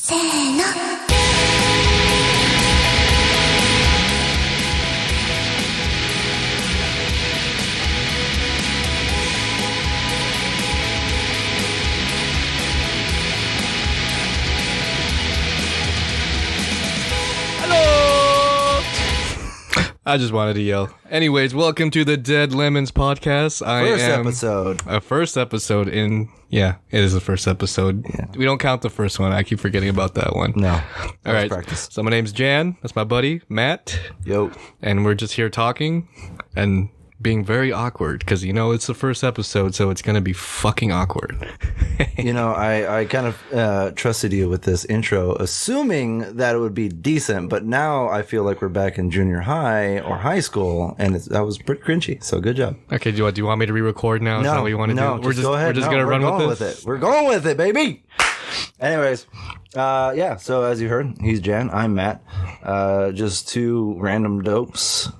せーの。I just wanted to yell. Anyways, welcome to the Dead Lemons podcast. First episode in... Yeah, it is the first episode. Yeah. We don't count the first one. I keep forgetting about that one. No. All right. Practice. So my name's Jan. That's my buddy, Matt. Yo. And we're just here talking and being very awkward because, you know, it's the first episode, so it's going to be fucking awkward. You know, I kind of trusted you with this intro, assuming that it would be decent, but now I feel like we're back in junior high or high school, and that was pretty cringy, so good job. Okay, do you want me to re-record now? Is that what you want to do? We're just go ahead. We're just going to run with this? We're going with it, baby! Anyways, yeah, so as you heard, he's Jan, I'm Matt. Just two random dopes.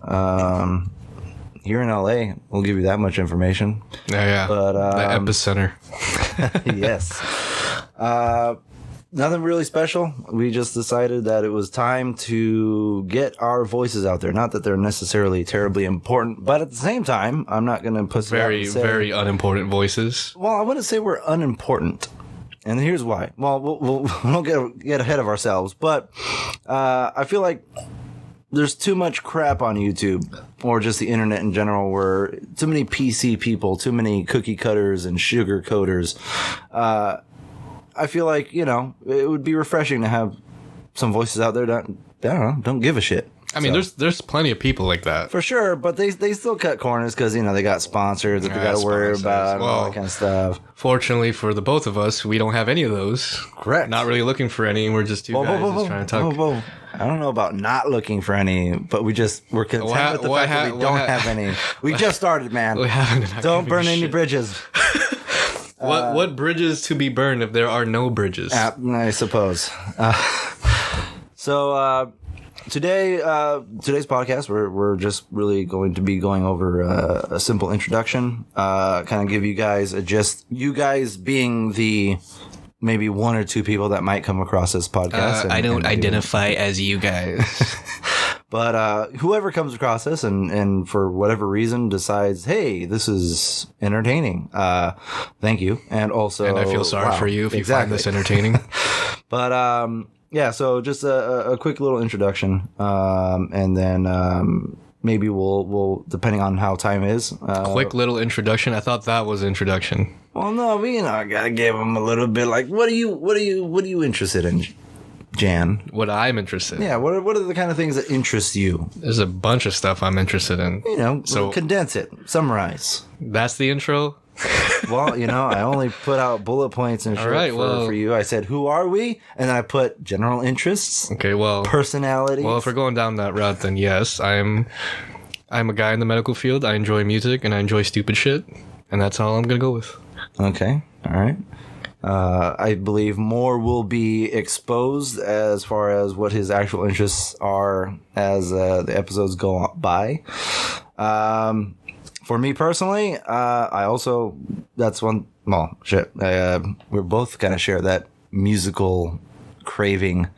Here in LA, we'll give you that much information. Yeah. But, the epicenter. Yes. Nothing really special. We just decided that it was time to get our voices out there. Not that they're necessarily terribly important, but at the same time, I'm not going to put very unimportant voices. Well, I wouldn't say we're unimportant. And here's why. Well, we'll get ahead of ourselves, but I feel like there's too much crap on YouTube or just the internet in general where too many PC people, too many cookie cutters and sugar coaters. I feel like, you know, it would be refreshing to have some voices out there that, don't give a shit. I mean, there's plenty of people like that. For sure, but they still cut corners because, you know, they got sponsors that they got to worry about and all that kind of stuff. Fortunately for the both of us, we don't have any of those. Correct. Not really looking for any, and we're just two guys just trying to talk. I don't know about not looking for any, but we're content with the fact that we don't have any. We just started, man. Don't burn any bridges. What bridges to be burned if there are no bridges? I suppose. So today's podcast, we're just really going to be going over a simple introduction, kind of give you guys a gist. You guys being the maybe one or two people that might come across this podcast. I don't identify as you guys. But whoever comes across this and for whatever reason decides, hey, this is entertaining, thank you. And also... And I feel sorry for you if you find this entertaining. But yeah, so just a quick little introduction, and then maybe we'll depending on how time is. Quick little introduction. I thought that was introduction. Well, no, we gotta give them a little bit. Like, what are you interested in, Jan? What I'm interested in? Yeah. What are the kind of things that interest you? There's a bunch of stuff I'm interested in. You know, so condense it, summarize. That's the intro. Well, you know, I only put out bullet points and shit for you. I said, who are we? And I put general interests. Okay, well. Personalities. Well, if we're going down that route, then yes, I'm a guy in the medical field. I enjoy music and I enjoy stupid shit. And that's all I'm going to go with. Okay. All right. I believe more will be exposed as far as what his actual interests are as the episodes go by. For me personally, I also, that's one, well, shit, we're both kind of share that musical craving.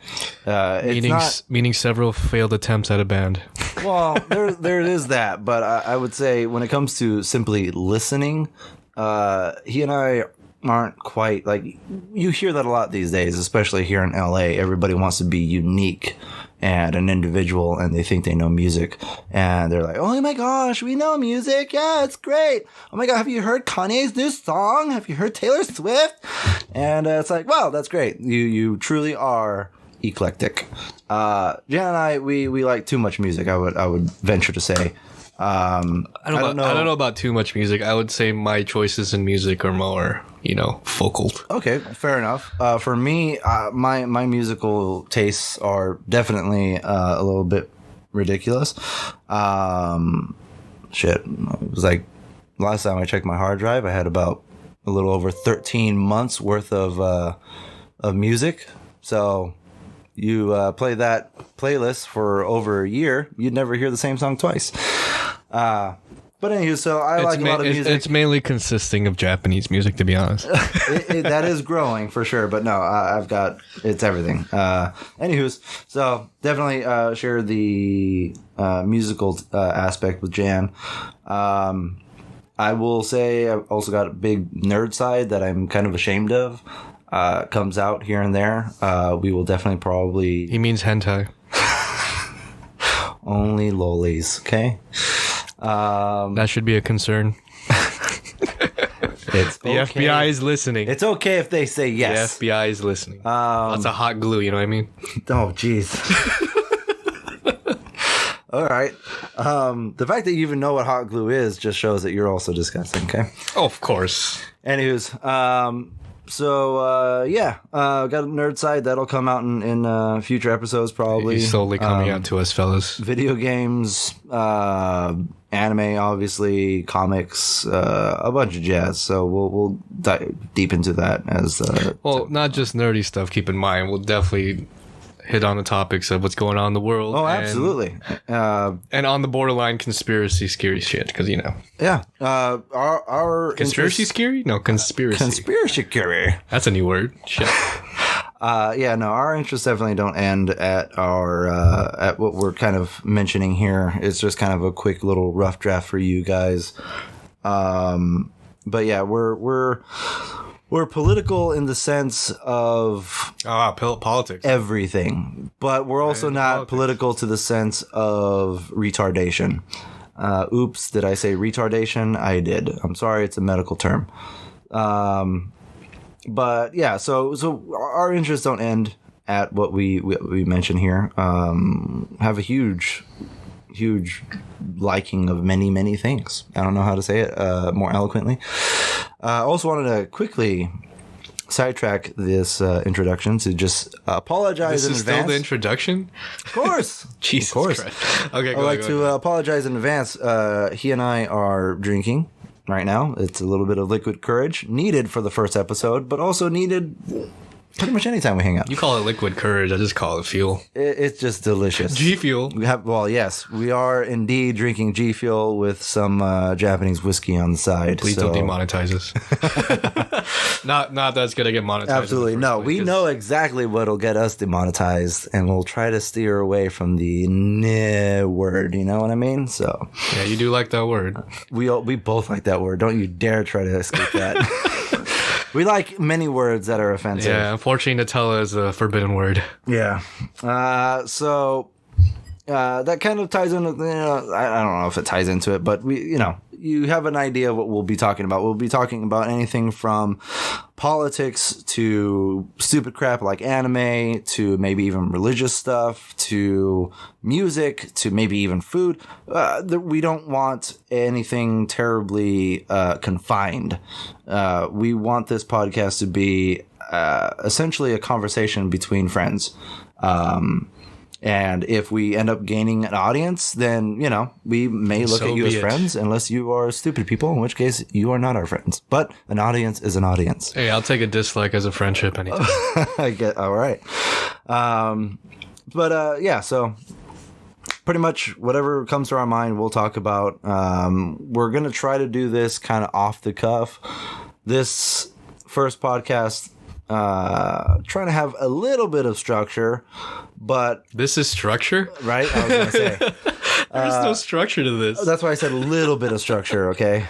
Meaning several failed attempts at a band. Well, there is that, but I would say when it comes to simply listening, he and I aren't quite, like, you hear that a lot these days, especially here in LA. Everybody wants to be unique and an individual, and they think they know music, and they're like, oh my gosh, we know music, yeah, it's great. Oh my god, have you heard Kanye's new song? Have you heard Taylor Swift? And it's like, wow, that's great. You truly are eclectic. Jan and I, we like too much music, I would venture to say. I don't know about too much music. I would say my choices in music are more, you know, focal. Okay, fair enough. For me, my musical tastes are definitely a little bit ridiculous. Shit, it was like last time I checked my hard drive, I had about a little over 13 months worth of music. So you play that playlist for over a year, you'd never hear the same song twice. But anywho, so I like a lot of music. It's mainly consisting of Japanese music, to be honest. That is growing for sure, but no, it's everything. Anywho's, so definitely share the musical aspect with Jan. I will say I've also got a big nerd side that I'm kind of ashamed of. Comes out here and there. We will definitely probably... He means hentai. Only lolis, okay? That should be a concern. It's the okay. FBI is listening. It's okay if they say yes. The FBI is listening. That's a hot glue, you know what I mean? Oh, jeez. All right. The fact that you even know what hot glue is just shows that you're also disgusting, okay? Oh, of course. Anyways, got a nerd side that'll come out in future episodes probably. He's slowly coming out to us, fellas. Video games, anime, obviously, comics, a bunch of jazz. So we'll dive deep into that as. Not just nerdy stuff. Keep in mind, we'll definitely hit on the topics of what's going on in the world. Oh, absolutely. And on the borderline conspiracy scary shit, because you know. Yeah. Our conspiracy scary? No, conspiracy. Conspiracy scary. That's a new word. Shit. Our interests definitely don't end at our at what we're kind of mentioning here. It's just kind of a quick little rough draft for you guys. But yeah, we're political in the sense of politics, everything, but we're also not political to the sense of retardation. Oops, did I say retardation? I did. I'm sorry, it's a medical term. But yeah, so our interests don't end at what we mention here. Have a huge liking of many things. I don't know how to say it more eloquently. I also wanted to quickly sidetrack this introduction to just apologize in advance. This is still the introduction? Of course. Jesus Christ. Okay, I'd like to apologize in advance. He and I are drinking right now. It's a little bit of liquid courage needed for the first episode, but also needed pretty much anytime we hang out. You call it liquid courage. I just call it fuel. It's just delicious. G Fuel. Yes, we are indeed drinking G Fuel with some Japanese whiskey on the side. Please don't demonetize us. Not that's going to get monetized. Absolutely. No, we know exactly what'll get us demonetized, and we'll try to steer away from the "n" word. You know what I mean? So yeah, you do like that word. We both like that word. Don't you dare try to escape that. We like many words that are offensive. Yeah, unfortunately, Nutella is a forbidden word. Yeah. That kind of ties into, I don't know if it ties into it, but you have an idea of what we'll be talking about. We'll be talking about anything from politics to stupid crap like anime to maybe even religious stuff to music to maybe even food. We don't want anything terribly confined. We want this podcast to be essentially a conversation between friends. And if we end up gaining an audience, then, we may look at you as friends unless you are stupid people, in which case you are not our friends. But an audience is an audience. Hey, I'll take a dislike as a friendship anytime. All right. So pretty much whatever comes to our mind, we'll talk about. We're going to try to do this kind of off the cuff. This first podcast, trying to have a little bit of structure, but this is structure, right? I was gonna say there's no structure to this. That's why I said a little bit of structure. Okay,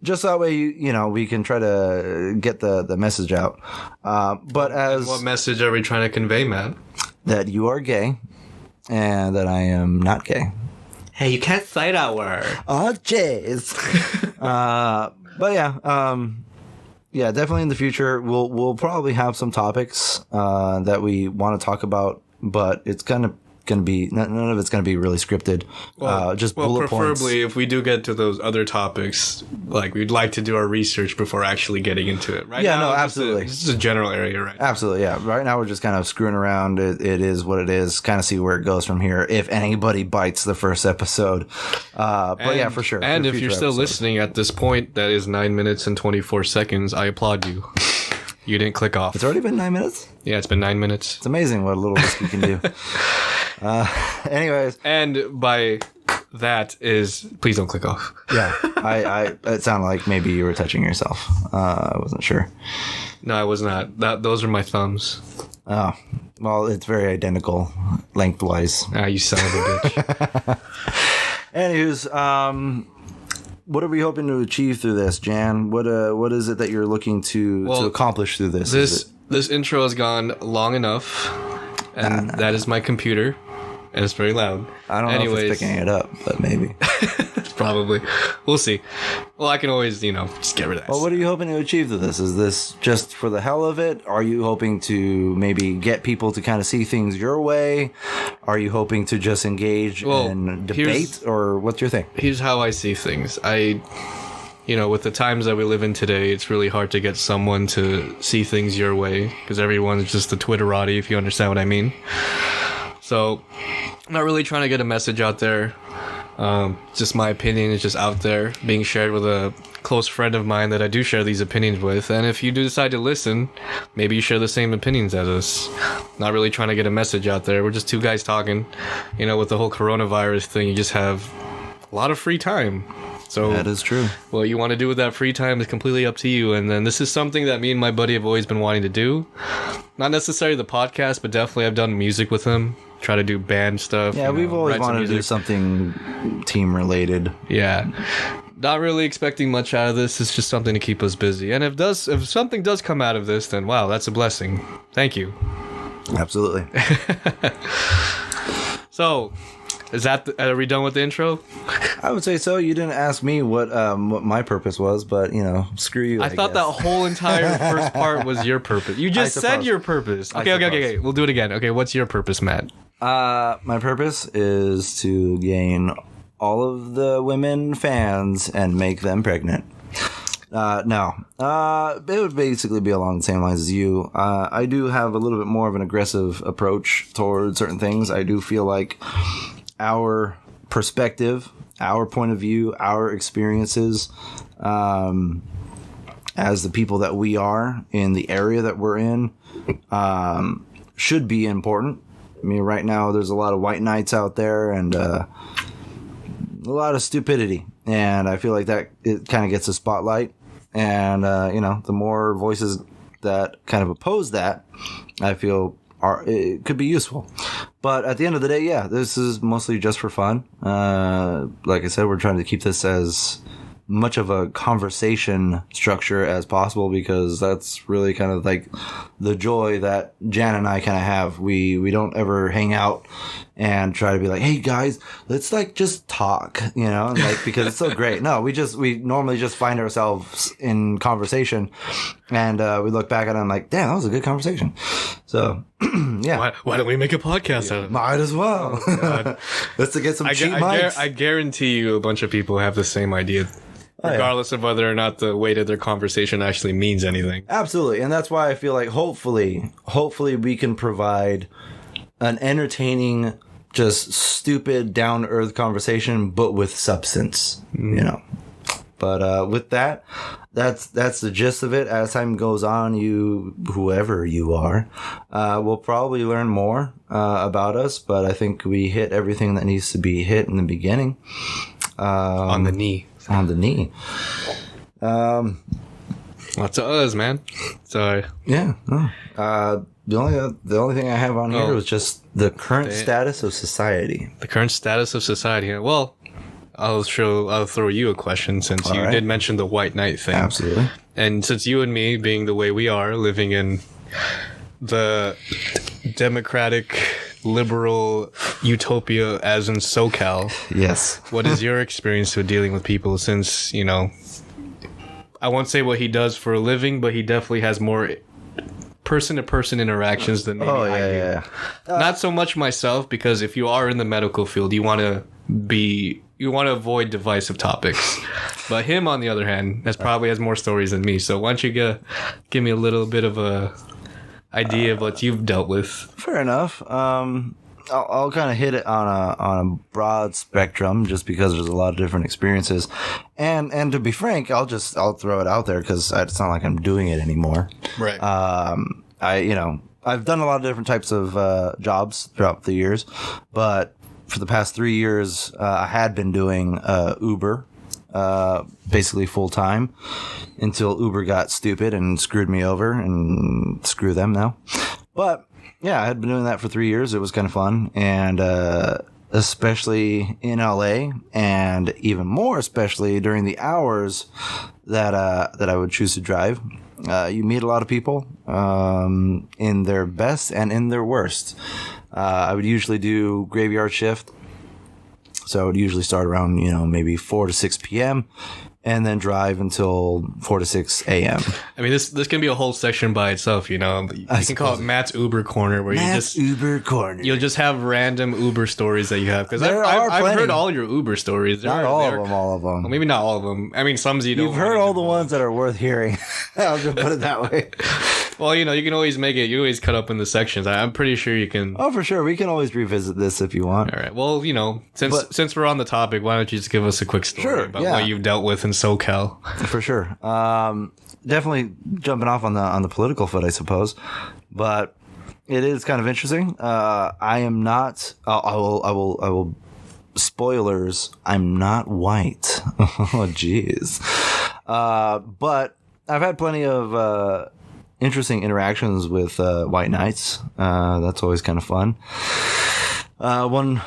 just that way we can try to get the message out. But what message are we trying to convey, Matt? That you are gay, and that I am not gay. Hey, you can't say that word. Oh, jeez. But yeah. Yeah, definitely in the future, we'll probably have some topics that we want to talk about, but it's kind of going to be none of it's going to be really scripted. Just bullet points. Preferably, if we do get to those other topics, like we'd like to do our research before actually getting into it. Right? Yeah, now, absolutely. This is a general area, right? Absolutely, yeah. Right now, we're just kind of screwing around. It is what it is. Kind of see where it goes from here. If anybody bites the first episode, but yeah, for sure. And if you're still listening at this point, that is 9 minutes and 24 seconds. I applaud you. You didn't click off. It's already been 9 minutes? Yeah, it's been 9 minutes. It's amazing what a little whiskey can do. Anyways. And by that is, please don't click off. Yeah, it sounded like maybe you were touching yourself. I wasn't sure. No, I was not. Those are my thumbs. Oh, well, it's very identical lengthwise. Ah, you son of a bitch. Anyways, what are we hoping to achieve through this, Jan? What is it that you're looking to accomplish through this? This intro has gone long enough, and that is my computer, and it's very loud. I don't know if it's picking it up, but maybe. Probably. We'll see. Well, I can always, just get rid of that. Well, what are you hoping to achieve through this? Is this just for the hell of it? Are you hoping to maybe get people to kind of see things your way? Are you hoping to just engage in debate? Or what's your thing? Here's how I see things. With the times that we live in today, it's really hard to get someone to see things your way because everyone's just a Twitterati, if you understand what I mean. So, I'm not really trying to get a message out there. Just my opinion is just out there being shared with a close friend of mine that I do share these opinions with. And if you do decide to listen, maybe you share the same opinions as us. Not really trying to get a message out there. We're just two guys talking. With the whole coronavirus thing, you just have a lot of free time. So that is true. What you want to do with that free time is completely up to you. And then this is something that me and my buddy have always been wanting to do. Not necessarily the podcast, but definitely I've done music with him. Try to do band stuff. Yeah, we've always wanted to do something team related. Yeah. Not really expecting much out of this. It's just something to keep us busy. And if something does come out of this, then wow, that's a blessing. Thank you. Absolutely. So, are we done with the intro? I would say so. You didn't ask me what my purpose was, but screw you. I thought that whole entire first part was your purpose. You just said your purpose. Okay. We'll do it again. Okay, what's your purpose, Matt? My purpose is to gain all of the women fans and make them pregnant. No. It would basically be along the same lines as you. I do have a little bit more of an aggressive approach towards certain things. I do feel like our perspective, our point of view, our experiences, as the people that we are in the area that we're in, should be important. I mean, right now there's a lot of white knights out there and a lot of stupidity, and I feel like that it kind of gets a spotlight. And the more voices that kind of oppose that, I feel it could be useful. But at the end of the day, yeah, this is mostly just for fun. Like I said, we're trying to keep this as much of a conversation structure as possible because that's really kind of like the joy that Jan and I kind of have. We don't ever hang out and try to be like, hey guys, let's just talk, because it's so great. No, we normally just find ourselves in conversation and we look back at it and I'm like, damn, that was a good conversation. So yeah. Why don't we make a podcast out of it? Might as well. Oh, let's get some cheap mics. I guarantee you a bunch of people have the same idea. Regardless of whether or not the weight of their conversation actually means anything. Absolutely. And that's why I feel like hopefully we can provide an entertaining, just stupid, down-to-earth conversation, but with substance, But with that, that's the gist of it. As time goes on, whoever you are, will probably learn more about us. But I think we hit everything that needs to be hit in the beginning. On the knee. Lots of us, man. Sorry. Yeah. The only thing I have on here was just the current status of society. The current status of society. Well, I'll throw you a question since you did mention the white knight thing. Absolutely. And since you and me, being the way we are, living in the democratic liberal utopia as in SoCal. Yes. What is your experience with dealing with people since, I won't say what he does for a living, but he definitely has more person-to-person interactions than maybe I do. Yeah. Not so much myself, because if you are in the medical field, you want to avoid divisive topics. But him, on the other hand, probably has more stories than me. So why don't you give me a little bit of a idea of what you've dealt with? Fair enough. I'll kind of hit it on a broad spectrum, just because there's a lot of different experiences, and to be frank, I'll throw it out there because it's not like I'm doing it anymore. Right. I've done a lot of different types of jobs throughout the years, but for the past 3 years, I had been doing Uber, basically full time, until Uber got stupid and screwed me over, and screw them now. But yeah, I had been doing that for 3 years. It was kind of fun, and especially in LA, and even more especially during the hours that I would choose to drive. You meet a lot of people in their best and in their worst. I would usually do graveyard shift. So I would usually start around, maybe 4 to 6 p.m. and then drive until 4 to 6 a.m. I mean, this can be a whole section by itself, You can call it Matt's Uber Corner, where Uber Corner. You'll just have random Uber stories that you have. Because I've heard all your Uber stories. Not all of them. Well, maybe not all of them. I mean, some you don't. You've heard all the ones that are worth hearing. I'll just put it that way. Well, you can always make it. You always cut up in the sections. I'm pretty sure you can. Oh, for sure. We can always revisit this if you want. All right. Well, since we're on the topic, why don't you just give us a quick story about what you've dealt with in SoCal? For sure. Definitely jumping off on the political foot, I suppose, but it is kind of interesting. I am not. I will. Spoilers. I'm not white. Oh, jeez. But I've had plenty of interesting interactions with white knights. That's always kind of fun. One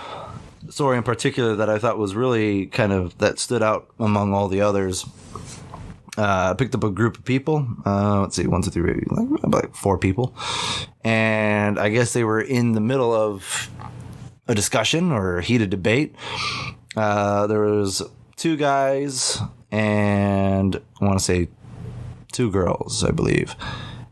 story in particular that I thought was really that stood out among all the others. I picked up a group of people. Let's see, 1, 2, 3, maybe like 4 people. And I guess they were in the middle of a discussion or a heated debate. There was 2 guys and I want to say 2 girls, I believe.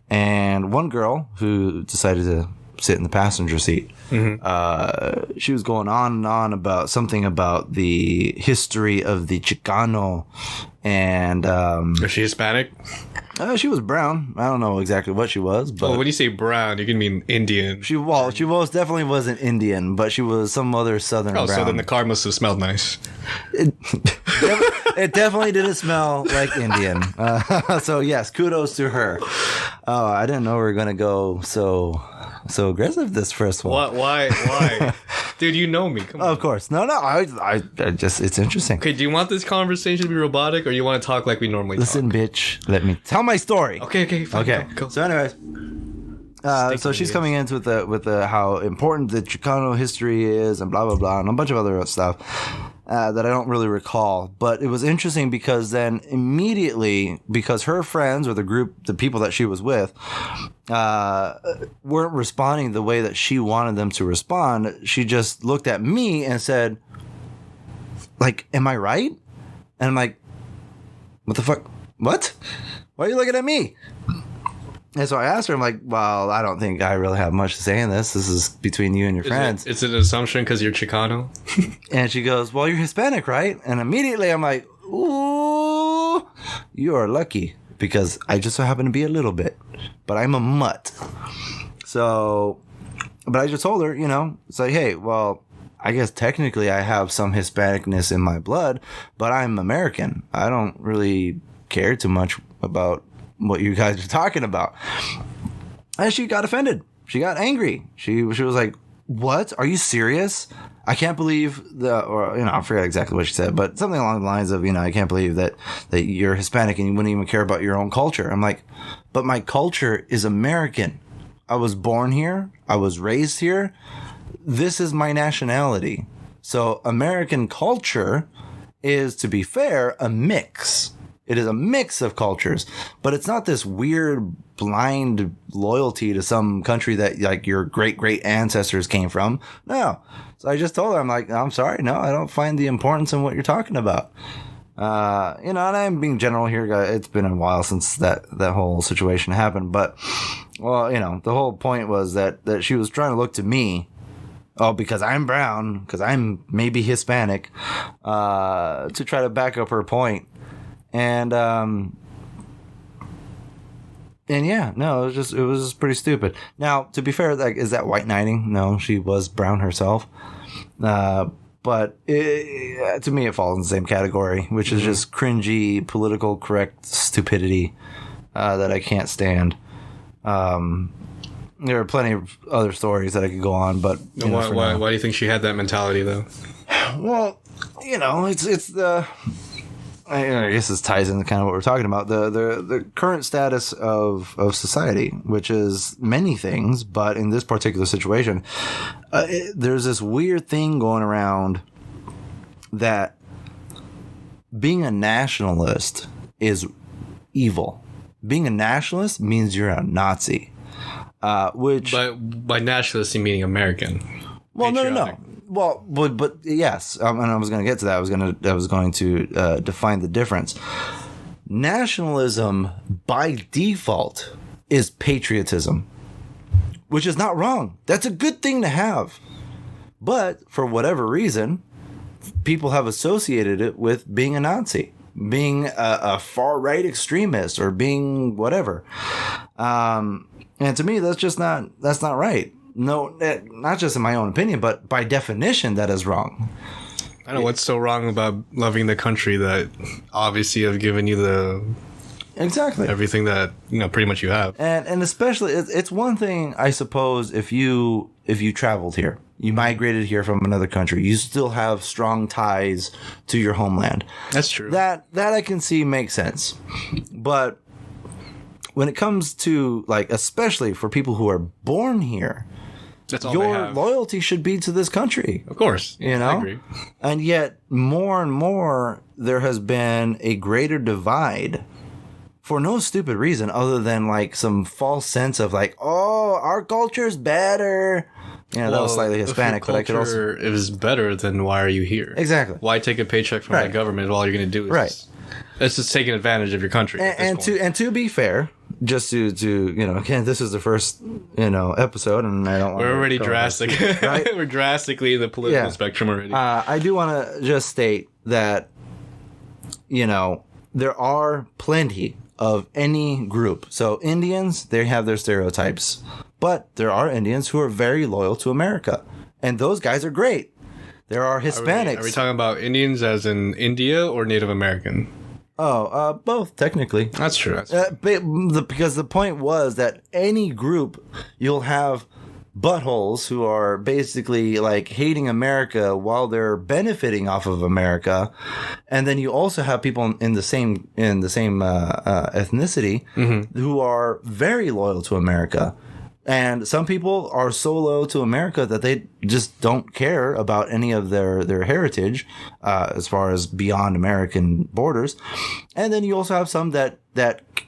And one girl who decided to sit in the passenger seat. Mm-hmm. She was going on and on about something about the history of the Chicano, and is she Hispanic? She was brown. I don't know exactly what she was, but when you say brown, you can mean Indian. She most definitely wasn't Indian, but she was some other southern brown. So then the car must have smelled nice. It definitely didn't smell like Indian. So yes, kudos to her. Oh, I didn't know we were gonna go so aggressive this first one. Why? Dude, you know me. Come on. Of course. No. I just, it's interesting. Okay, do you want this conversation to be robotic, or you want to talk like we normally Listen, talk? bitch, let me tell my story. Okay, fine. Okay. Go. So anyways, so she's coming into with the how important the Chicano history is and blah, blah, blah, and a bunch of other stuff that I don't really recall. But it was interesting because then immediately, because her friends or the people that she was with, weren't responding the way that she wanted them to respond, she just looked at me and said, like, am I right? And I'm like, what the fuck? What? Why are you looking at me? And so I asked her, I'm like, well, I don't think I really have much to say in this. This is between you and your friends. It's an assumption because you're Chicano? And she goes, well, you're Hispanic, right? And immediately I'm like, ooh, you are lucky because I just so happen to be a little bit, but I'm a mutt. So, but I just told her, it's like, hey, well, I guess technically I have some Hispanicness in my blood, but I'm American. I don't really care too much about what you guys are talking about. And she got offended. She got angry. She was like, what? Are you serious? I can't believe I forget exactly what she said, but something along the lines of, I can't believe that you're Hispanic and you wouldn't even care about your own culture. I'm like, but my culture is American. I was born here. I was raised here. This is my nationality. So American culture is, to be fair, a mix. It is a mix of cultures, but it's not this weird blind loyalty to some country that like your great ancestors came from. No. So I just told her, I'm like, I'm sorry. No, I don't find the importance in what you're talking about. And I'm being general here. It's been a while since that whole situation happened, but well, the whole point was that she was trying to look to me. Oh, because I'm brown, because I'm maybe Hispanic, to try to back up her point. And yeah, no, it was pretty stupid. Now, to be fair, like, is that white knighting? No, she was brown herself. But to me, it falls in the same category, which is just cringy, political correct stupidity that I can't stand. there are plenty of other stories that I could go on, but why do you think she had that mentality though? Well, it's the. I guess this ties into kind of what we're talking about, the current status of society, which is many things, but in this particular situation, there's this weird thing going around that being a nationalist is evil. Being a nationalist means you're a Nazi, which... By nationalist, you meaning American. Well, no. Well, but yes, and I was going to get to that. I was going to define the difference. Nationalism, by default, is patriotism, which is not wrong. That's a good thing to have. But for whatever reason, people have associated it with being a Nazi, being a far-right extremist, or being whatever. And to me, that's not right. No, not just in my own opinion, but by definition, that is wrong. I don't know what's so wrong about loving the country that obviously have given you exactly everything that pretty much you have, and especially it's one thing, I suppose, if you traveled here, you migrated here from another country, you still have strong ties to your homeland. That's true. That I can see makes sense, but when it comes to, like, especially for people who are born here, that's all your loyalty should be to this country. Of course. I agree. And yet, more and more, there has been a greater divide for no stupid reason other than, like, some false sense of, like, oh, our culture's better. That was slightly Hispanic, but I could also... If it is better, then why are you here? Exactly. Why take a paycheck from the government if all you're going to do is... It's just taking advantage of your country. And to be fair, just to again, this is the first episode, and I don't want. We're already drastic. Right? We're drastically in the political spectrum already. I do want to just state that there are plenty of any group. So Indians, they have their stereotypes, but there are Indians who are very loyal to America, and those guys are great. There are Hispanics. Are we talking about Indians as in India or Native American? Oh, both, technically. That's true. Because the point was that any group, you'll have buttholes who are basically, like, hating America while they're benefiting off of America, and then you also have people in the same ethnicity who are very loyal to America. And some people are so loyal to America that they just don't care about any of their heritage as far as beyond American borders. And then you also have some that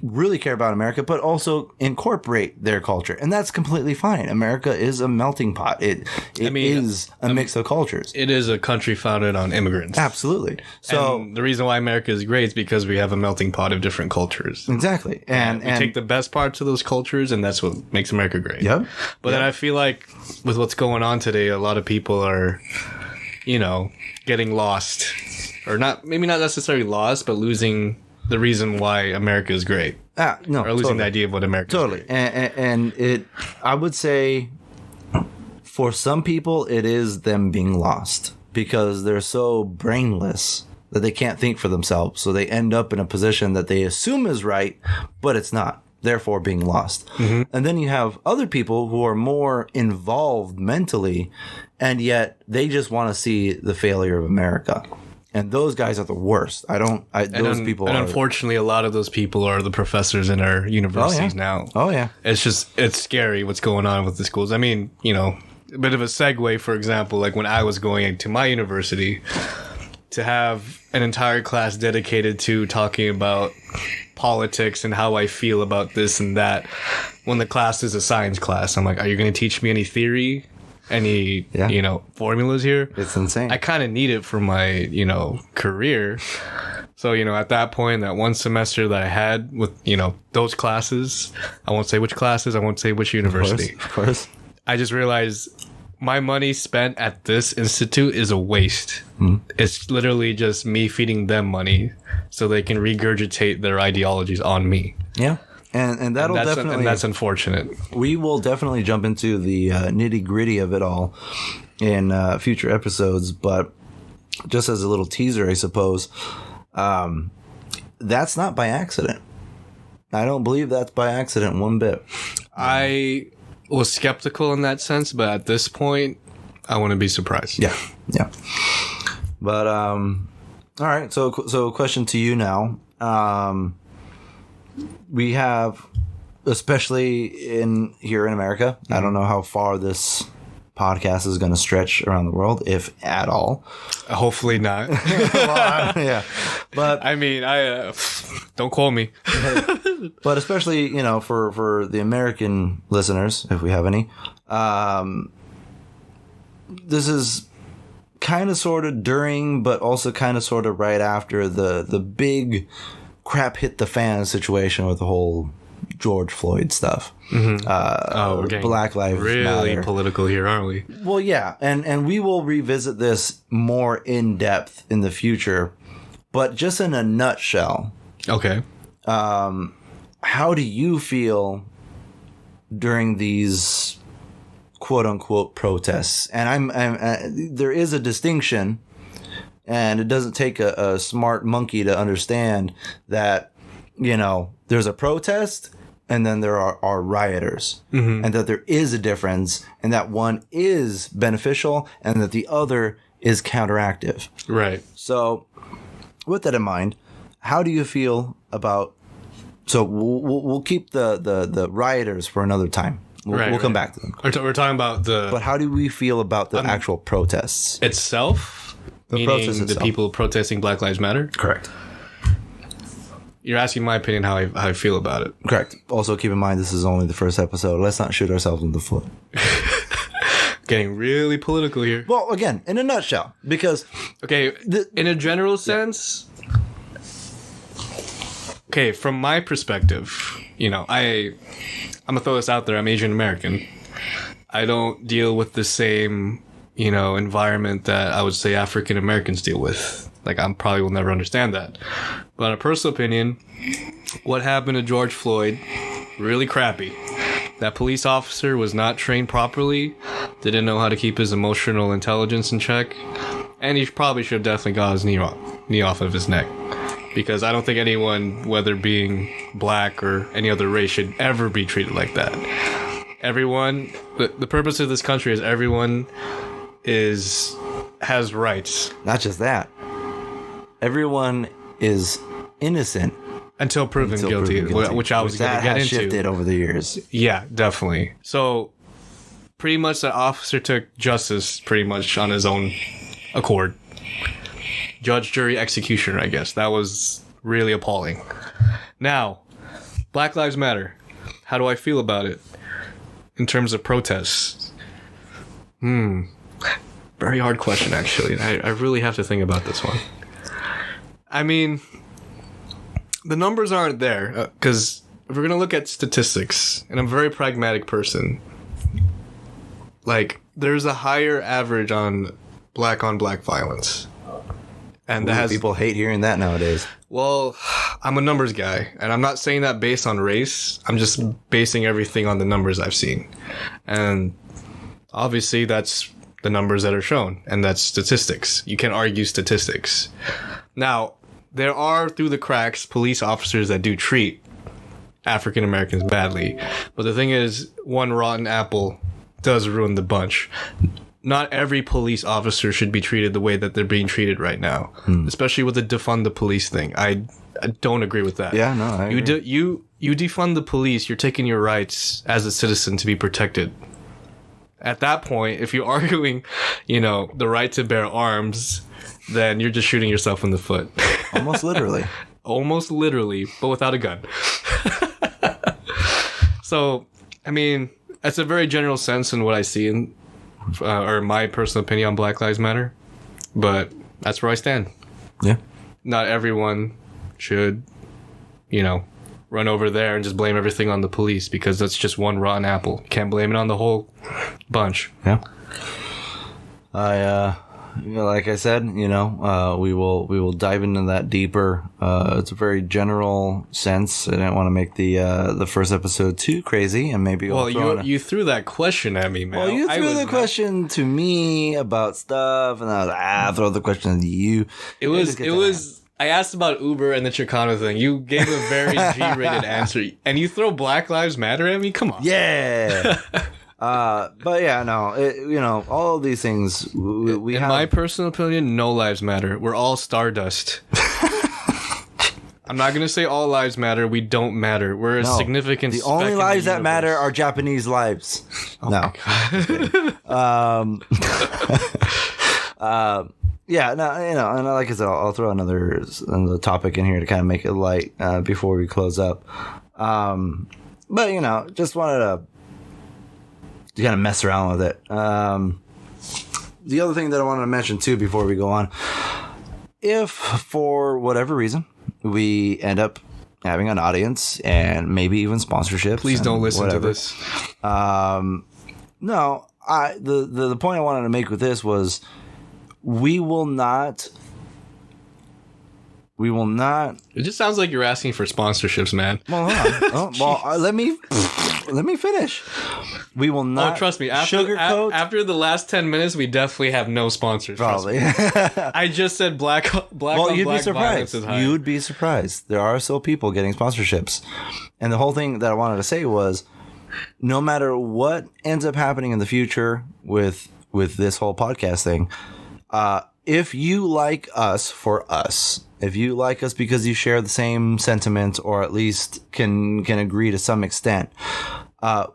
really care about America, but also incorporate their culture. And that's completely fine. America is a melting pot. It is a mix of cultures. It is a country founded on immigrants. Absolutely. So and the reason why America is great is because we have a melting pot of different cultures. Exactly. And we take the best parts of those cultures, and that's what makes America great. Yep. But then I feel like with what's going on today, a lot of people are, getting lost. Or maybe not necessarily lost, but losing the reason why America is great. No, or losing the idea of what America is great. And I would say, for some people, it is them being lost because they're so brainless that they can't think for themselves. So they end up in a position that they assume is right, but it's not. Therefore being lost. Mm-hmm. And then you have other people who are more involved mentally, and yet they just want to see the failure of America. And those guys are the worst. Unfortunately, a lot of those people are the professors in our universities now. Oh, yeah. It's scary what's going on with the schools. I mean, a bit of a segue, for example, like when I was going to my university, to have an entire class dedicated to talking about politics and how I feel about this and that, when the class is a science class. I'm like, are you going to teach me any theory? Any, formulas here? It's insane. I kind of need it for my, career. So, at that point, that one semester that I had with, those classes, I won't say which classes, I won't say which university. Of course. I just realized my money spent at this institute is a waste. It's literally just me feeding them money so they can regurgitate their ideologies on me. Yeah. And that's unfortunate. We will definitely jump into the nitty gritty of it all in future episodes, but just as a little teaser, I suppose, that's not by accident. I don't believe that's by accident one bit. I was skeptical in that sense, but at this point, I wouldn't be surprised. Yeah. But all right. So question to you now. We have, especially here in America, I don't know how far this podcast is going to stretch around the world, if at all. Hopefully not. Yeah, but I mean, don't call me. But especially, for the American listeners, if we have any, this is kind of sort of during, but also kind of sort of right after the big crap hit the fan situation with the whole George Floyd stuff. We're getting Black Lives really Matter. political here, aren't we? Well, yeah, and we will revisit this more in depth in the future, but just in a nutshell, Okay. how do you feel during these quote unquote protests? And there is a distinction, and it doesn't take a smart monkey to understand that, there's a protest and then there are rioters, and that there is a difference, and that one is beneficial and that the other is counteractive. Right. So with that in mind, how do you feel about, so we'll keep the rioters for another time. We'll come back to them. We're talking about But how do we feel about the actual protests? itself? The Meaning protest the itself. people protesting Black Lives Matter? Correct. You're asking my opinion how I feel about it. Correct. Also, keep in mind, this is only the first episode. Let's not shoot ourselves in the foot. Getting really political here. Well, again, in a nutshell, because Okay, in a general sense, okay, from my perspective, I'm gonna throw this out there. I'm Asian American. I don't deal with the same, environment that I would say African Americans deal with. Like, I probably will never understand that. But in a personal opinion, what happened to George Floyd, really crappy. That police officer was not trained properly, didn't know how to keep his emotional intelligence in check, and he probably should have definitely got his knee off of his neck. Because I don't think anyone, whether being black or any other race, should ever be treated like that. Everyone, the purpose of this country is everyone has rights. not just that, everyone is innocent Until proven guilty, which I was going to that get has into. shifted over the years. Yeah, definitely. So, pretty much the officer took justice pretty much on his own accord. Judge, jury, executioner, I guess. That was really appalling. Now, Black Lives Matter. How do I feel about it in terms of protests? Very hard question, actually. I really have to think about this one. I mean, the numbers aren't there, because if we're going to look at statistics, and I'm a very pragmatic person, like, there's a higher average on black violence. And that has, People hate hearing that nowadays. well, I'm a numbers guy, and I'm not saying that based on race. I'm just basing everything on the numbers I've seen. And obviously that's the numbers that are shown, and that's statistics. You can't argue statistics. Now, there are, through the cracks, police officers that do treat African Americans badly. But the thing is, one rotten apple does ruin the bunch. Not every police officer should be treated the way that they're being treated right now, especially with the defund the police thing. I don't agree with that. Yeah, no, I agree. You defund the police, you're taking your rights as a citizen to be protected. At that point, if you're arguing, the right to bear arms, then you're just shooting yourself in the foot. Almost literally. Almost literally, but without a gun. So, I mean, that's a very general sense in what I see in, or my personal opinion on Black Lives Matter. But that's where I stand. Yeah. Not everyone should, run over there and just blame everything on the police, because that's just one rotten apple. You can't blame it on the whole bunch. Yeah. Like I said, we will dive into that deeper. It's a very general sense. I didn't want to make the first episode too crazy, and maybe you threw that question at me, man. Well, you threw the question to me about stuff, and I was like, throw the question to you. It was. I asked about Uber and the Chicano thing. You gave a very G-rated answer, and you throw Black Lives Matter at me? Come on. Yeah. But yeah, no, all of these things we in have. my personal opinion, no lives matter. We're all stardust. I'm not going to say all lives matter. We don't matter. We're a significant The only lives that matter are Japanese lives. Oh no. Yeah, no, and like I said, I'll throw another topic in here to kind of make it light before we close up. But just wanted to kind of mess around with it. The other thing that I wanted to mention too before we go on, if for whatever reason we end up having an audience and maybe even sponsorships, please don't listen to this. No, the point I wanted to make with this was we will not. It just sounds like you're asking for sponsorships, man. Well, hold on. Let me finish. We will not. Oh, trust me. After the last 10 minutes, we definitely have no sponsors. Probably. I just said black on you'd black be violence surprised. is high. You'd be surprised. There are still people getting sponsorships, and the whole thing that I wanted to say was, no matter what ends up happening in the future with this whole podcast thing, if you like us for us. If you like us because you share the same sentiment or at least can agree to some extent,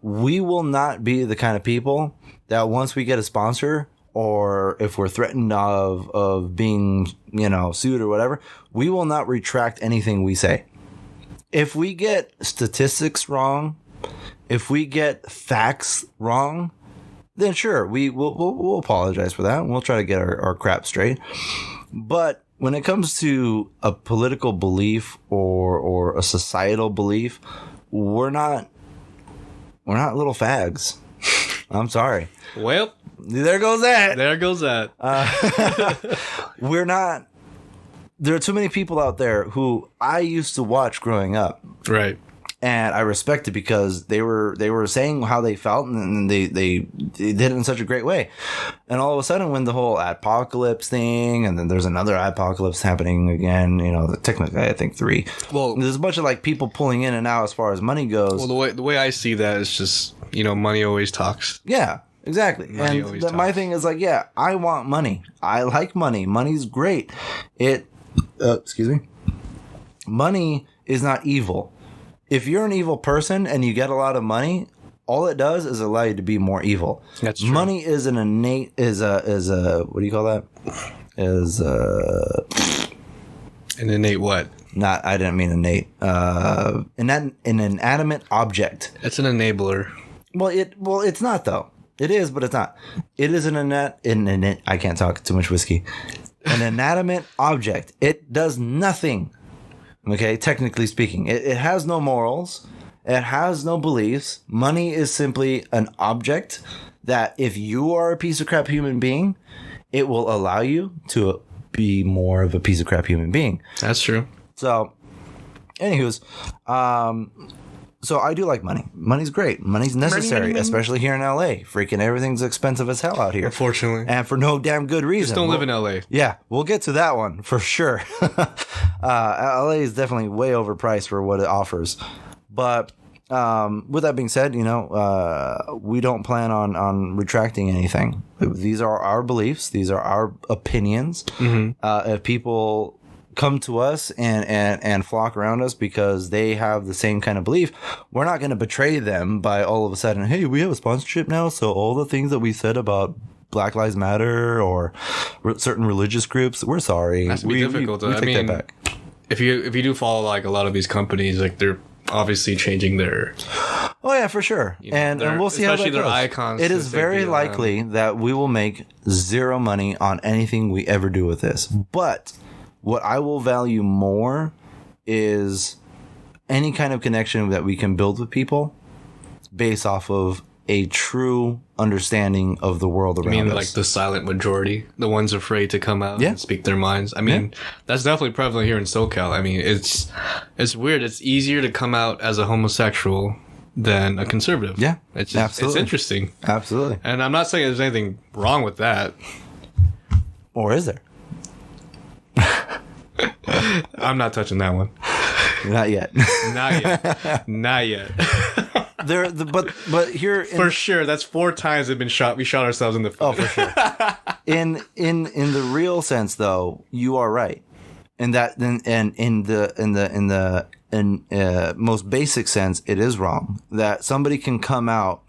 we will not be the kind of people that once we get a sponsor or if we're threatened of being, sued or whatever, we will not retract anything we say. If we get statistics wrong, if we get facts wrong, then sure, we'll apologize for that. And we'll try to get our crap straight. But when it comes to a political belief or a societal belief, we're not little fags. I'm sorry. Well, there goes that. We're not. There are too many people out there who I used to watch growing up. Right. And I respect it because they were saying how they felt and they did it in such a great way. And all of a sudden, when the whole apocalypse thing, and then there's another apocalypse happening again, technically I think 3. Well, there's a bunch of like people pulling in and out as far as money goes. Well, the way I see that is just, money always talks. Yeah, exactly. My thing is like, yeah, I want money. I like money. Money's great. Excuse me. Money is not evil. If you're an evil person and you get a lot of money, all it does is allow you to be more evil. That's true. Money is an innate what do you call that? An innate what? I didn't mean innate. An inanimate object. It's an enabler. Well, it's not though. It is, but it's not. It is I can't talk, too much whiskey. An inanimate object. It does nothing. Okay, technically speaking, it has no morals. It has no beliefs. Money is simply an object that if you are a piece of crap human being, it will allow you to be more of a piece of crap human being. That's true. So, anywho's, so I do like money. Money's great. Money's necessary, money. Especially here in LA. Freaking everything's expensive as hell out here. Unfortunately. And for no damn good reason. Just don't live in LA. Yeah, we'll get to that one for sure. LA is definitely way overpriced for what it offers. But with that being said, we don't plan on retracting anything. These are our beliefs. These are our opinions. Mm-hmm. If people come to us and flock around us because they have the same kind of belief, we're not going to betray them by all of a sudden, hey, we have a sponsorship now, so all the things that we said about Black Lives Matter or certain religious groups, we're sorry. That's difficult. We take that back. If you do follow like a lot of these companies, like they're obviously changing their. Oh yeah, for sure. And we'll see how that goes. Especially their icons. It is very likely that we will make zero money on anything we ever do with this. But what I will value more is any kind of connection that we can build with people based off of a true understanding of the world around us. I mean, like the silent majority, the ones afraid to come out and speak their minds. I mean, that's definitely prevalent here in SoCal. I mean, it's weird. It's easier to come out as a homosexual than a conservative. Yeah, absolutely. It's interesting. Absolutely. And I'm not saying there's anything wrong with that. Or is there? I'm not touching that one. Not yet. Not yet. but here for sure, that's 4 times we've been shot. We shot ourselves in the foot. Oh, for sure. in the real sense, though, you are right. In that, and in the most basic sense, it is wrong that somebody can come out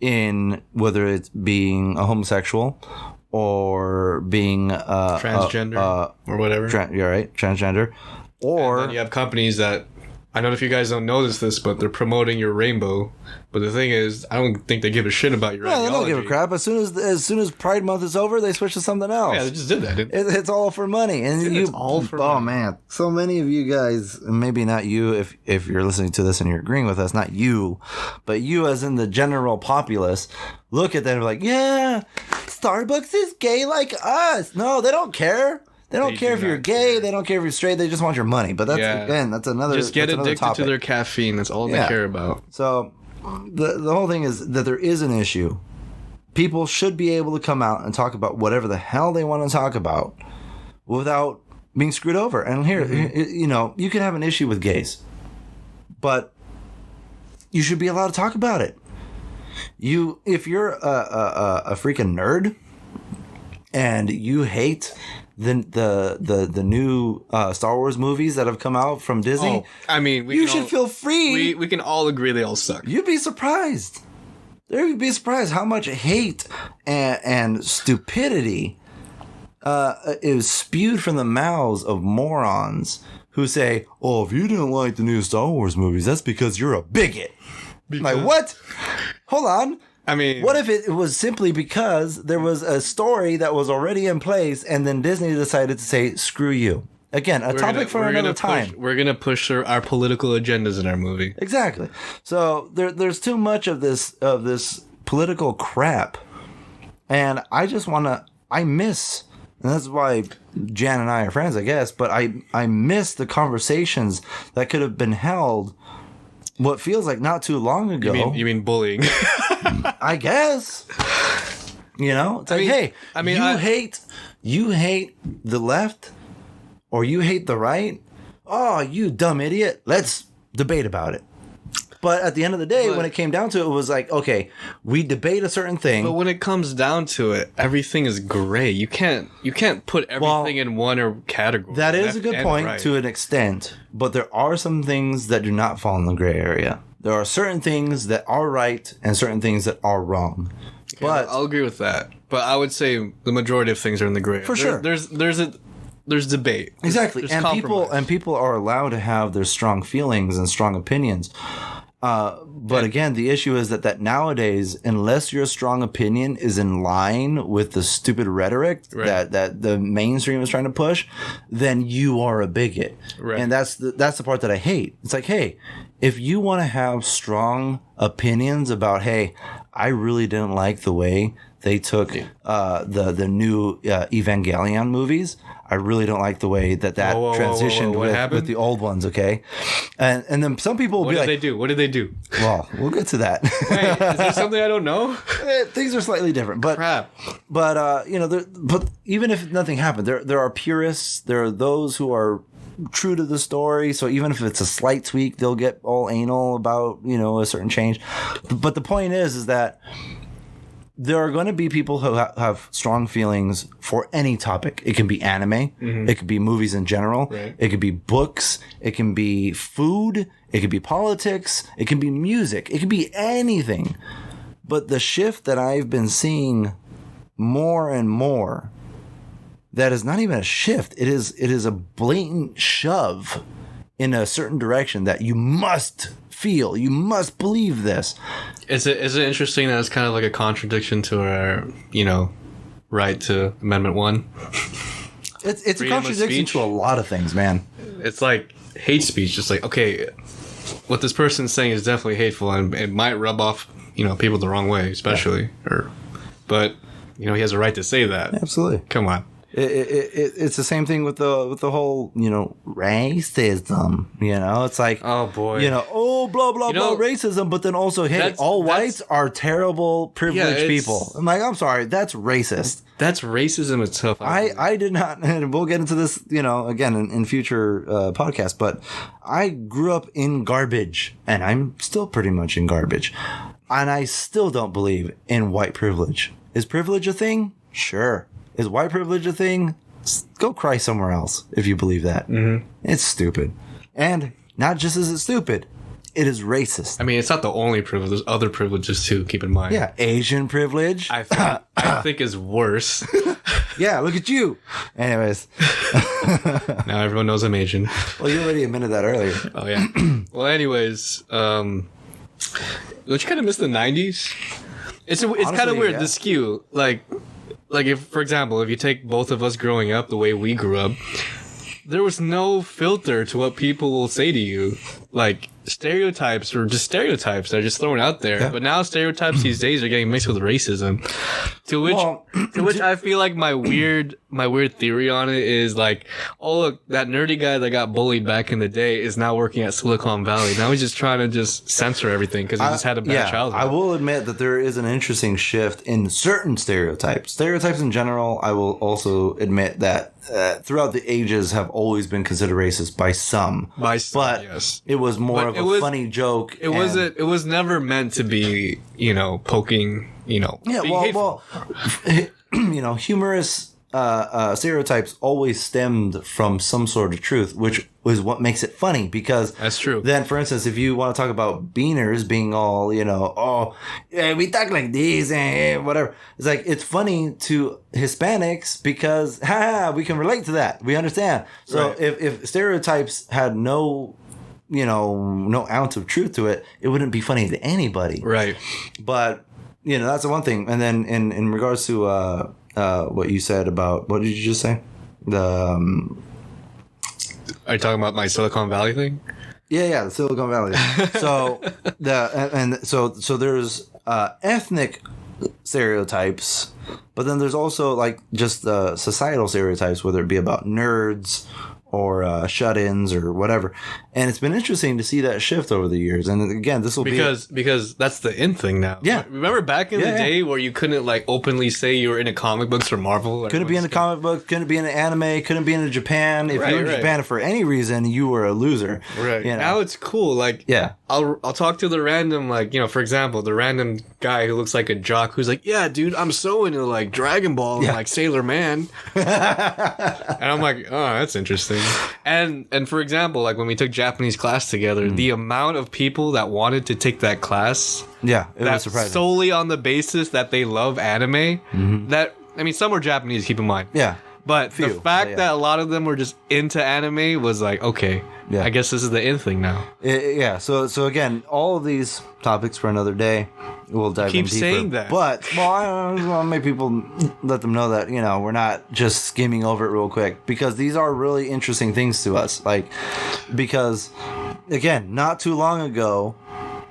in whether it's being a homosexual or being transgender or whatever. You're right, transgender. Or and then you have companies that, I don't know if you guys don't notice this, but they're promoting your rainbow. But the thing is, I don't think they give a shit about your ideology. They don't give a crap. As soon as Pride Month is over, they switch to something else. Yeah, they just did that. It's all for money, and it's all for money. Oh man, so many of you guys, maybe not you, if you're listening to this and you're agreeing with us, not you, but you as in the general populace, look at that and be like, yeah, Starbucks is gay like us. No, they don't care. They don't care if you're gay. They don't care if you're straight. They just want your money. But that's another. Just get addicted topic. to their caffeine. That's all they care about. So the whole thing is that there is an issue. People should be able to come out and talk about whatever the hell they want to talk about without being screwed over. And here, you can have an issue with gays, but you should be allowed to talk about it. If you're a freaking nerd and you hate the new Star Wars movies that have come out from Disney. Oh, I mean, you should feel free. We can all agree they all suck. You'd be surprised. You'd be surprised how much hate and stupidity is spewed from the mouths of morons who say, "Oh, if you didn't like the new Star Wars movies, that's because you're a bigot." Like, what? Hold on. I mean, what if it was simply because there was a story that was already in place and then Disney decided to say, screw you? Again, a topic for another time. We're going to push our political agendas in our movie. Exactly. So there's too much of this political crap. And I just want to, and that's why Jan and I are friends, I guess, but I miss the conversations that could have been held what feels like not too long ago. You mean bullying? I guess. It's like, you hate the left or you hate the right. Oh, you dumb idiot. Let's debate about it. But at the end of the day, when it came down to it, it was like, okay, we debate a certain thing. But when it comes down to it, everything is gray. You can't put everything in one category. That is a good point to an extent. But there are some things that do not fall in the gray area. There are certain things that are right and certain things that are wrong. Okay, but I'll agree with that. But I would say the majority of things are in the gray area. For sure. There's debate. Exactly. There's and people are allowed to have their strong feelings and strong opinions. But again, the issue is that nowadays, unless your strong opinion is in line with the stupid rhetoric that the mainstream is trying to push, then you are a bigot. Right. And that's the part that I hate. It's like, hey, if you want to have strong opinions about, hey, I really didn't like the way they took the new Evangelion movies. I really don't like the way that transitioned with the old ones, okay? And then some people will be like... What did they do? Well, we'll get to that. Wait, is there something I don't know? Things are slightly different. But, crap. But, but even if nothing happened, there are purists. There are those who are true to the story. So even if it's a slight tweak, they'll get all anal about, a certain change. But the point is that... there are going to be people who have strong feelings for any topic. It can be anime. Mm-hmm. It could be movies in general. Right. It could be books. It can be food. It could be politics. It can be music. It can be anything. But the shift that I've been seeing more and more, that is not even a shift. It is a blatant shove in a certain direction that you must feel. You must believe this. Is it interesting that it's kind of like a contradiction to our, right to Amendment 1? It's a contradiction to a lot of things, man. It's like hate speech. Just like, okay, what this person's saying is definitely hateful and it might rub off, people the wrong way, especially. Yeah. But, he has a right to say that. Absolutely. Come on. It's the same thing with the whole, racism. It's like, oh boy, blah blah blah racism, but then also, hey, all whites are terrible privileged people. I'm like, I'm sorry, that's racist. That's racism itself. I did not, and we'll get into this, again in future podcasts, but I grew up in garbage, and I'm still pretty much in garbage, and I still don't believe in white privilege. Is privilege a thing? Sure. Is white privilege a thing? Go cry somewhere else if you believe that. Mm-hmm. It's stupid. And not just is it stupid, it is racist. I mean, it's not the only privilege. There's other privileges too, keep in mind. Yeah, Asian privilege. I think is worse. Yeah, look at you. Anyways. Now everyone knows I'm Asian. Well, you already admitted that earlier. Oh, yeah. Well, anyways, don't you kind of miss the 90s? It's kind of weird, yeah. The skew. Like if, for example, if you take both of us growing up the way we grew up, there was no filter to what people will say to you. Like, stereotypes were just stereotypes. They're just thrown out there. Yeah. But now stereotypes these days are getting mixed with racism. To which I feel like my weird theory on it is like, oh look, that nerdy guy that got bullied back in the day is now working at Silicon Valley. Now he's just trying to just censor everything because he just had a bad childhood. I will admit that there is an interesting shift in certain stereotypes. Stereotypes in general, I will also admit that throughout the ages have always been considered racist by some. But yes. It was more of a funny joke. It was never meant to be, poking, well, humorous stereotypes always stemmed from some sort of truth, which is what makes it funny, because that's true. Then, for instance, if you want to talk about beaners being all, we talk like this and whatever, it's like, it's funny to Hispanics because, we can relate to that. We understand. So right. If stereotypes had no ounce of truth to it, it wouldn't be funny to anybody. Right. But, that's the one thing. And then in regards to what you said about, what did you just say? Are you talking about my Silicon Valley thing? Yeah, the Silicon Valley. So so there's ethnic stereotypes, but then there's also like just societal stereotypes, whether it be about nerds or shut-ins or whatever. And it's been interesting to see that shift over the years. And again, this will because that's the in thing now. Yeah. Remember back in the day where you couldn't like openly say you were into comic books or Marvel? Couldn't be into comic book, couldn't be into anime, couldn't be into Japan. If you were in Japan for any reason, you were a loser. Right. Now it's cool. Like, I'll talk to the random, for example, the random guy who looks like a jock who's like, yeah, dude, I'm so into like Dragon Ball and like Sailor Man. And I'm like, oh, that's interesting. And for example, like when we took Japanese class together, the amount of people that wanted to take that class, it was surprising, solely on the basis that they love anime. That, I mean, some were Japanese, keep in mind. Yeah. But the fact that a lot of them were just into anime was like, okay, I guess this is the in thing now. So again, all of these topics for another day. We'll dive in deeper. Keep saying that. But, I want to make people, let them know that, we're not just skimming over it real quick, because these are really interesting things to us. Like, because, again, not too long ago,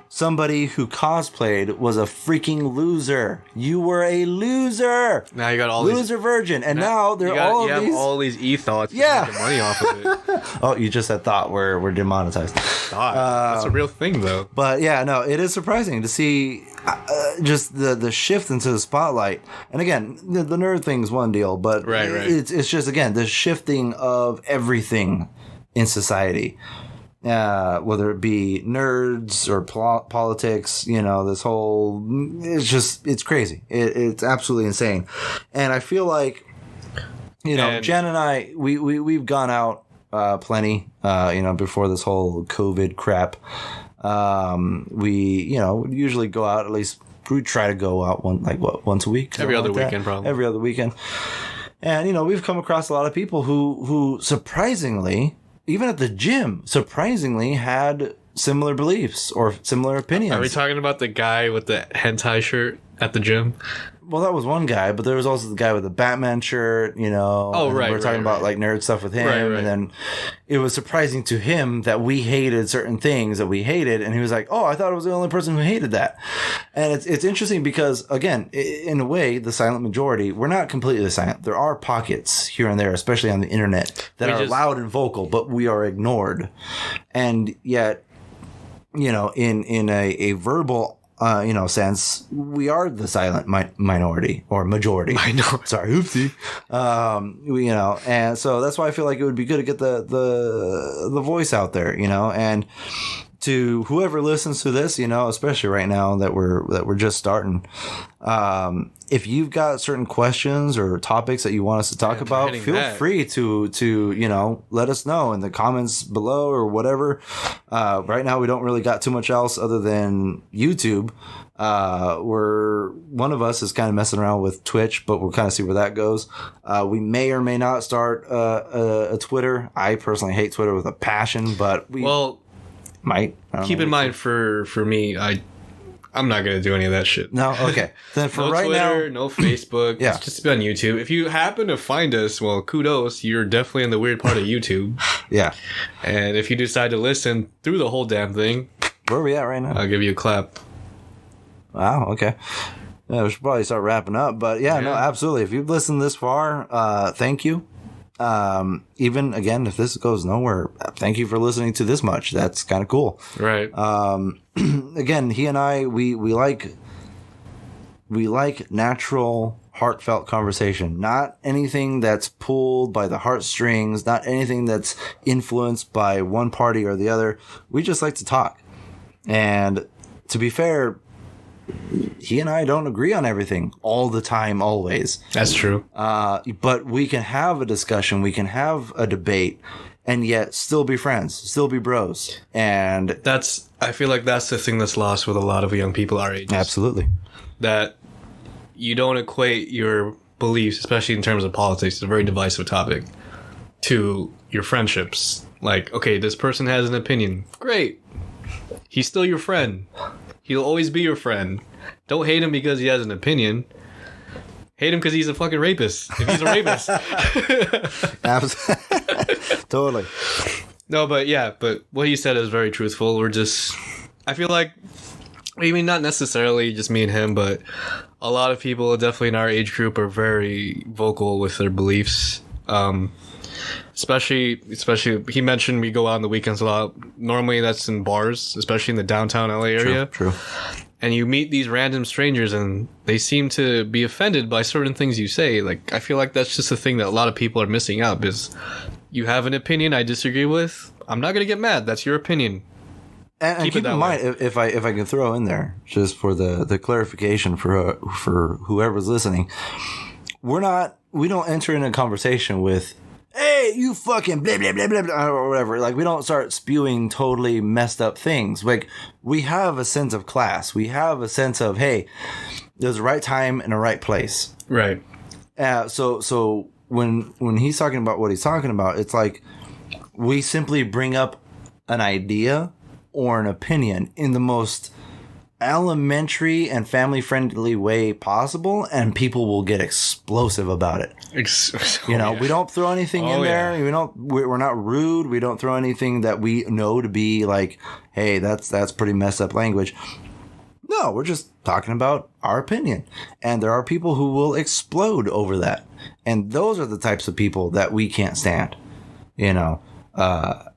somebody who cosplayed was a freaking loser. You were a loser. Now you got all loser virgin, and now they're all these. You have all these e-thoughts. Yeah, making money off of it. Oh, you just said thought. We're demonetized. That's a real thing, though. But yeah, no, it is surprising to see just the shift into the spotlight. And again, the nerd thing's one deal, but it's just again the shifting of everything in society. Whether it be nerds or politics, this whole, it's crazy. It's absolutely insane. And I feel like, Jen and I, we've gone out plenty, before this whole COVID crap. We usually go out, at least we try to go out once a week. Every other weekend, probably. Every other weekend. And, we've come across a lot of people who surprisingly, even at the gym, surprisingly had similar beliefs or similar opinions. Are we talking about the guy with the hentai shirt at the gym? Well, that was one guy, but there was also the guy with the Batman shirt, you know. Oh, right. We're talking about like nerd stuff with him. Right. And then it was surprising to him that we hated certain things that we hated. And he was like, oh, I thought I was the only person who hated that. And it's interesting because, again, in a way, the silent majority, we're not completely silent. There are pockets here and there, especially on the internet, that are loud and vocal, but we are ignored. And yet, you know, in a verbal sense, we are the silent minority or majority. Sorry, oopsie. And so that's why I feel like it would be good to get the voice out there, you know, and to whoever listens to this, you know, especially right now that we're just starting. If you've got certain questions or topics that you want us to talk about, feel free to, you know, let us know in the comments below or whatever. Right now, we don't really got too much else other than YouTube. One of us is kind of messing around with Twitch, but we'll kind of see where that goes. We may or may not start a Twitter. I personally hate Twitter with a passion, but we might. Keep in mind for me, I'm not going to do any of that shit. No? Okay. Then for no right Twitter, now... no Facebook. Yeah. It's just on YouTube. If you happen to find us, well, kudos. You're definitely in the weird part of YouTube. Yeah. And if you decide to listen through the whole damn thing... Where are we at right now? I'll give you a clap. Wow, okay. Yeah, we should probably start wrapping up. But yeah, no, absolutely. If you've listened this far, thank you. Even, again, if this goes nowhere, thank you for listening to this much. That's kind of cool. Right. Again, he and I, we like natural, heartfelt conversation. Not anything that's pulled by the heartstrings, not anything that's influenced by one party or the other. We just like to talk. And to be fair, he and I don't agree on everything all the time, always. That's true. But we can have a discussion, we can have a debate, and yet still be friends, still be bros. And I feel like that's the thing that's lost with a lot of young people our age. Absolutely. That you don't equate your beliefs, especially in terms of politics, it's a very divisive topic, to your friendships. Like, okay, this person has an opinion. Great. He's still your friend. He'll always be your friend. Don't hate him because he has an opinion. Hate him because he's a fucking rapist. If he's a rapist. Totally. No, but what he said is very truthful. I feel like, I mean, not necessarily just me and him, but a lot of people definitely in our age group are very vocal with their beliefs. Especially he mentioned we go out on the weekends a lot. Normally that's in bars, especially in the downtown LA area. True. And you meet these random strangers and they seem to be offended by certain things you say. Like, I feel like that's just a thing that a lot of people are missing out, is you have an opinion I disagree with. I'm not going to get mad. That's your opinion. And keep in mind, if I can throw in there, just for the clarification for whoever's listening, we don't enter in a conversation with, hey, you fucking blah, blah, blah, blah, blah, or whatever. Like, we don't start spewing totally messed up things. Like, we have a sense of class. We have a sense of, hey, there's a right time and a right place. Right. So when he's talking about what he's talking about, it's like we simply bring up an idea or an opinion in the most elementary and family-friendly way possible, and people will get explosive about it. We don't throw anything in there. We're not rude. We don't throw anything that we know to be like, hey, that's pretty messed up language. No, we're just talking about our opinion. And there are people who will explode over that. And those are the types of people that we can't stand.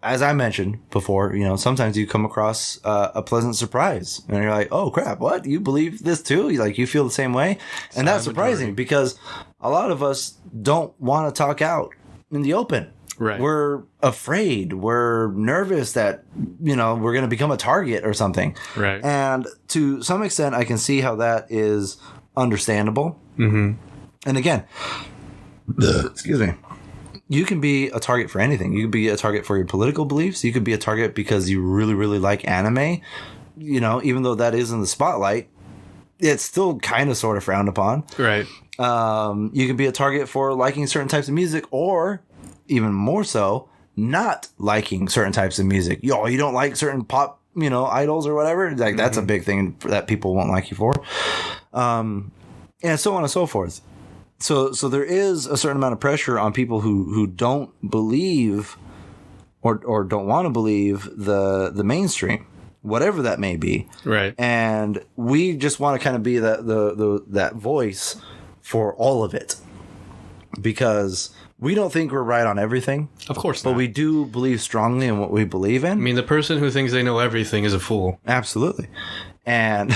As I mentioned before, sometimes you come across a pleasant surprise and you're like, oh crap, what? You believe this too? You feel the same way? And that's surprising because a lot of us don't want to talk out in the open. Right. We're afraid. We're nervous that, we're going to become a target or something. Right. And to some extent, I can see how that is understandable. Mm-hmm. And again, excuse me. You can be a target for anything. You could be a target for your political beliefs. You could be a target because you really, really like anime. Even though that is in the spotlight, it's still kind of sort of frowned upon. Right. You can be a target for liking certain types of music, or even more so, not liking certain types of music. You don't like certain pop idols or whatever. Like that's a big thing that people won't like you for. And so on and so forth. So there is a certain amount of pressure on people who don't believe or don't want to believe the mainstream, whatever that may be. Right. And we just want to kind of be that voice for all of it, because we don't think we're right on everything. Of course not. But we do believe strongly in what we believe in. I mean, the person who thinks they know everything is a fool. Absolutely. And,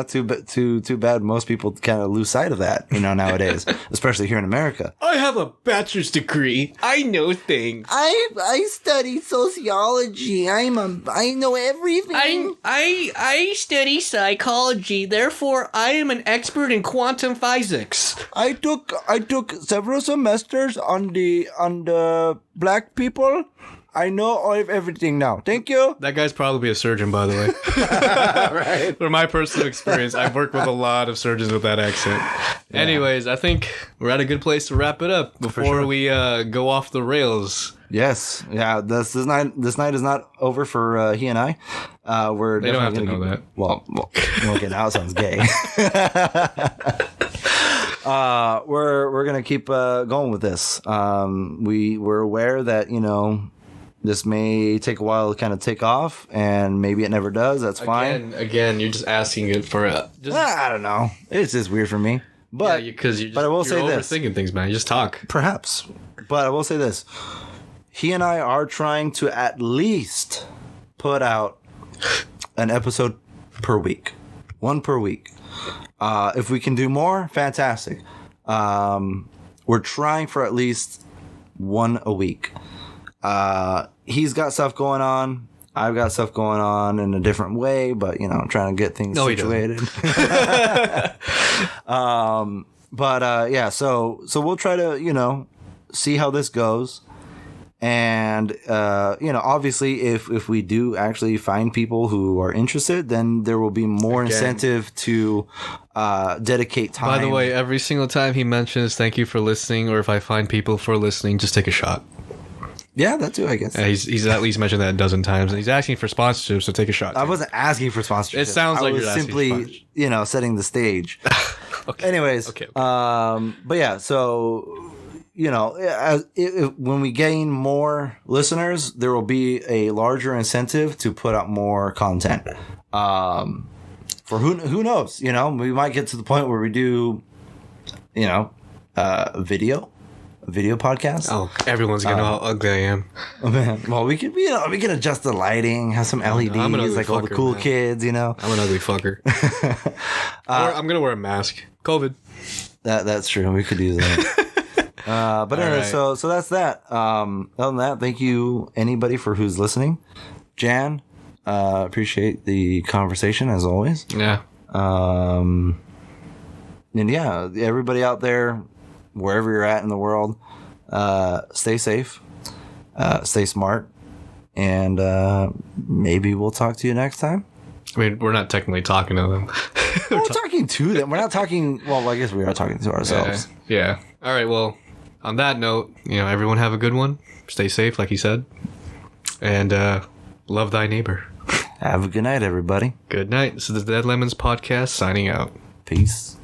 too bad most people kind of lose sight of that, nowadays, especially here in America. I have a bachelor's degree. I know things. I study sociology. I know everything. I study psychology. Therefore, I am an expert in quantum physics. I took several semesters on the black people. I know everything now. Thank you. That guy's probably a surgeon, by the way. Right. From my personal experience, I've worked with a lot of surgeons with that accent. Yeah. Anyways, I think we're at a good place to wrap it up before we go off the rails. Yes. Yeah. This night is not over for he and I. They don't have to know that. Well, okay, now it sounds gay. We're gonna keep going with this. We're aware that this may take a while to kind of take off, and maybe it never does. That's fine. Again, you're just asking it for I don't know. It's just weird for me. But but I will say this: overthinking things, man. You just talk. Perhaps, but I will say this: he and I are trying to at least put out an episode per week, one per week. If we can do more, fantastic. We're trying for at least one a week. He's got stuff going on. I've got stuff going on in a different way, but trying to get things situated. Yeah, so we'll try to, see how this goes. And, obviously if we do actually find people who are interested, then there will be more incentive to, dedicate time. By the way, every single time he mentions thank you for listening, or if I find people for listening, just take a shot. Yeah, that too, I guess. He's at least mentioned that a dozen times, and he's asking for sponsorships, so take a shot. I wasn't asking for sponsorships. It sounds like you're simply, setting the stage. Okay. Anyways, okay. But yeah, so when we gain more listeners, there will be a larger incentive to put out more content. For who knows? We might get to the point where we do, video podcast. Oh, everyone's gonna know how ugly I am. Oh man. Well, we can adjust the lighting, have some LEDs, like all the cool kids. I'm an ugly fucker. I'm gonna wear a mask. COVID. That's true. We could do that. But anyway, right. So that's that. Other than that, thank you anybody who's listening. Jan, appreciate the conversation as always. Yeah. And yeah, everybody out there, wherever you're at in the world, stay safe, stay smart, and maybe we'll talk to you next time. I mean, we're not technically talking to them. We're talking to them. We're not talking. Well, I guess we are talking to ourselves. Yeah. All right. Well, on that note, everyone have a good one. Stay safe, like you said, and love thy neighbor. Have a good night, everybody. Good night. This is the Dead Lemons podcast signing out. Peace.